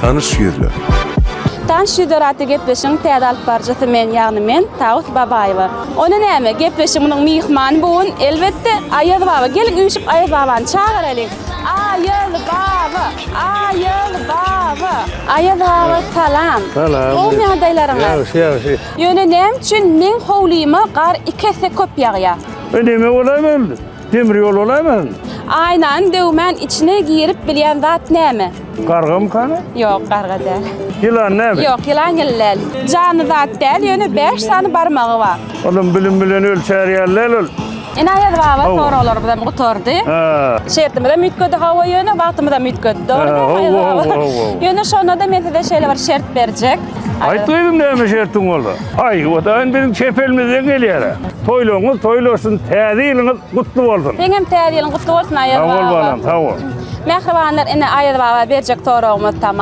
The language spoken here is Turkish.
tanış yüzler. Tanış yüzler gepleşin täze alyp barjasy men ýagny men Tawus Babaýewa. Ona näme gepleşimiň mihmany bugun elbetde Aýaz baba. Gelin üýşüp Aýaz babany çağıralyk. Aýaz baba, Aýaz baba. Aýaz baba salam. Salam. O meňdaýlaryňa. Yaxşı. Ýöne näme üçin men howlyma gar 2 hesse köp ýagýar. Ödeme olayım. Demir yol olayım. Aynan döwmen içine girip bilýän zat näme? Karga mı kanı? Yok, garga däl. Yılan näme? Yok, ýylan gellel. Jany zat däl, ýöne 5 sany barmagy bar. Oğlum bilen ölçer yerler ol. Ene Aýaz baba soralar bilen gutardy. Ha. Şertimi de mütködi hawa ýöne, wagtymy da mütködi. Ýöne şonda da men size şeýle bir şert berjek. Aytdyydym näme şertin oldu. Ay, o da benim çepelmizden gelýär. Toýlaňyz toýlaşsyn, täze ýylyňyz gutly bolsun. Seňem täze ýylyň gutly bolsun Aýaz Sağ ol baba. balam, sağ ol. Mehribanlar ene Aýaz baba berjek soragymy tamam.